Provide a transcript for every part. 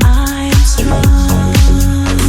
I'm strong.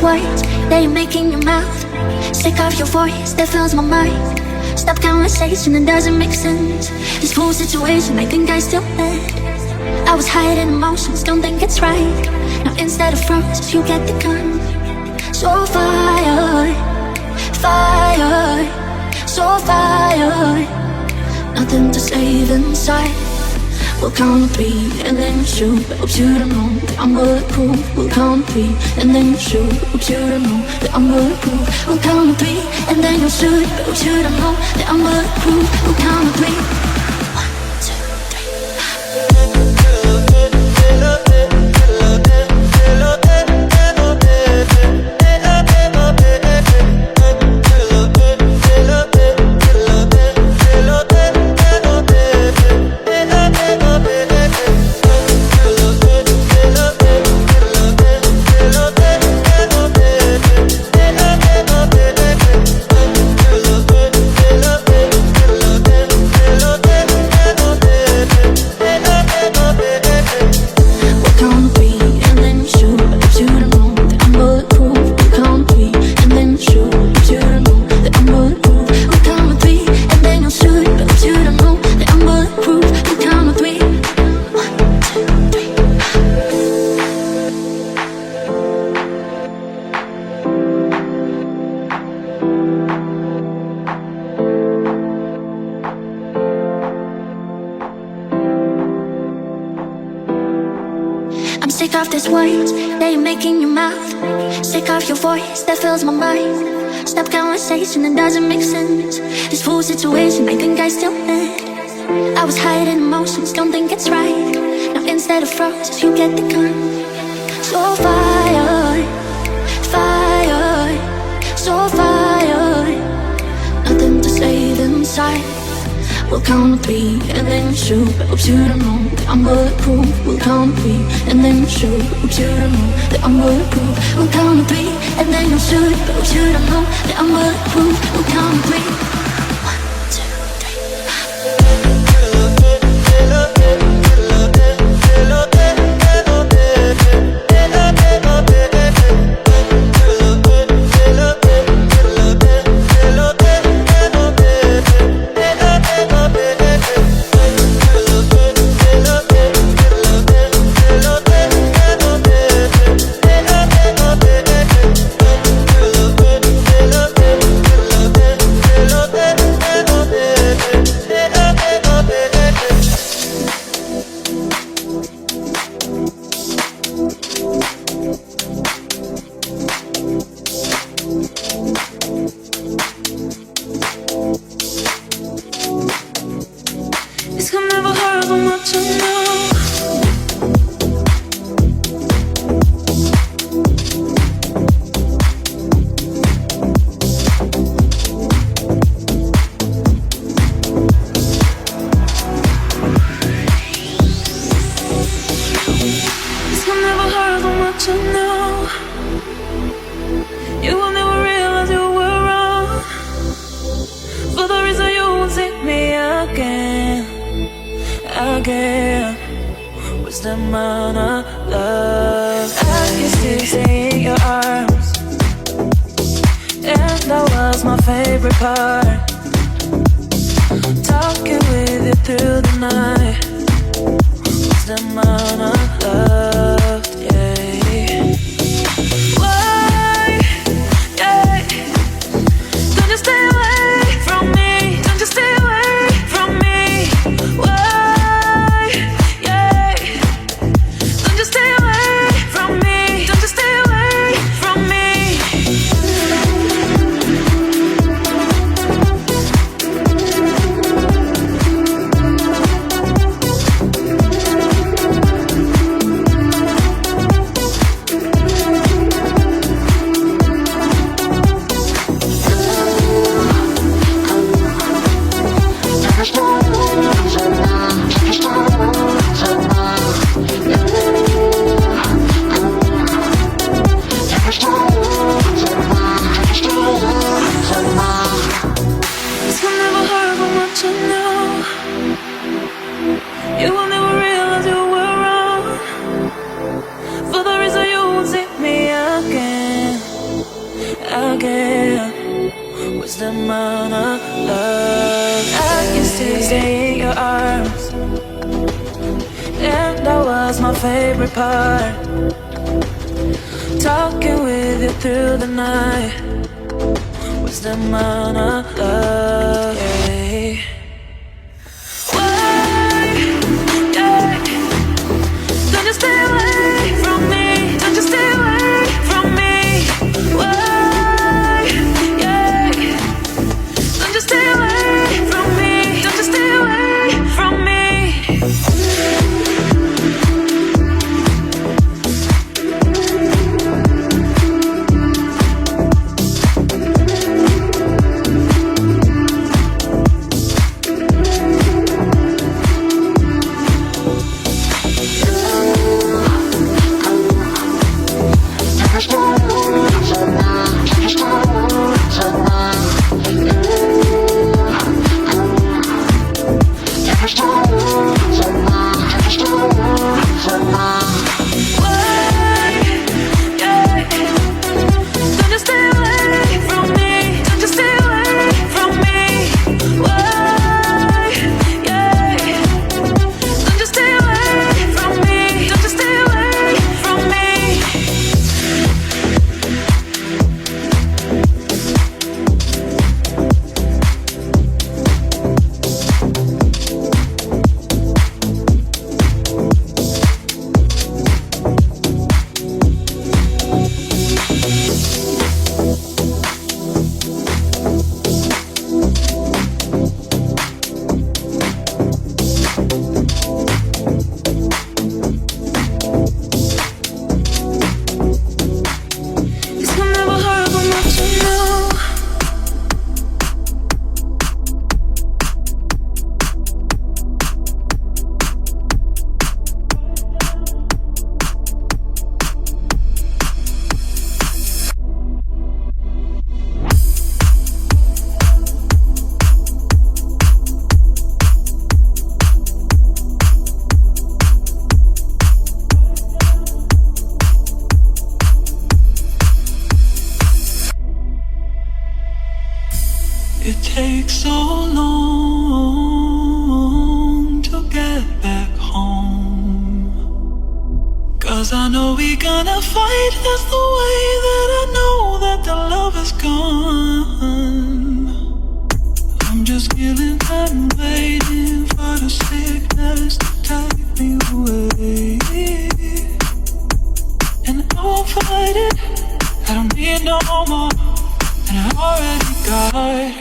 words that you make in your mouth. Sick of your voice that fills my mind. Stop conversation, it doesn't make sense. This whole situation, I think I still bad. I was hiding emotions, don't think it's right. Now instead of roses, you get the gun. So fire, fire, so fire. Nothing to save inside. We'll count to three and then you shoot. But you don't know that I'm bulletproof. We'll count to three and then you shoot. But you don't know that I'm bulletproof. We'll count to three and then you shoot. But you don't know that I'm bulletproof. We'll count to three. Sick of these words that you make in your mouth. Sick of your voice that fills my mind. Stop conversation, it doesn't make sense. This whole situation, I think I still bad. I was hiding emotions, don't think it's right. Now instead of roses, you get the gun. So fire, fire, so fire. Nothing to save inside. We'll count to three and then you shoot. But you don't know that I'm bulletproof. We'll count to three and then you shoot. But you don't know that I'm bulletproof. We'll count to three and then you shoot. But you don't know that I'm bulletproof. We'll count to three. your arms, and that was my favorite part. Talking with you through the night was the amount of love. Why, yeah. Don't you stay away from me. Don't you stay away from me. Why, yeah. Don't you stay away from me. Don't you stay away from me. It takes so long to get back home, 'cause I know we're gonna fight. That's the way that I know that the love is gone. I'm just killing time, waiting for the sickness to take me away. And I won't fight it, I don't need no more, and I already got it.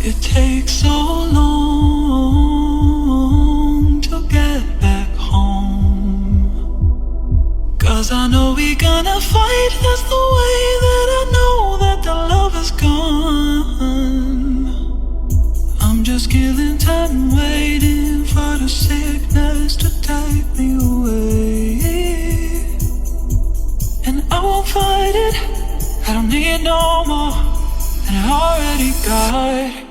It takes so long to get back home, 'cause I know we're gonna fight. That's the way that I know that the love is gone. I'm just killing time, waiting for the sickness to take me away. And I won't fight it, I don't need no more, and I already got it.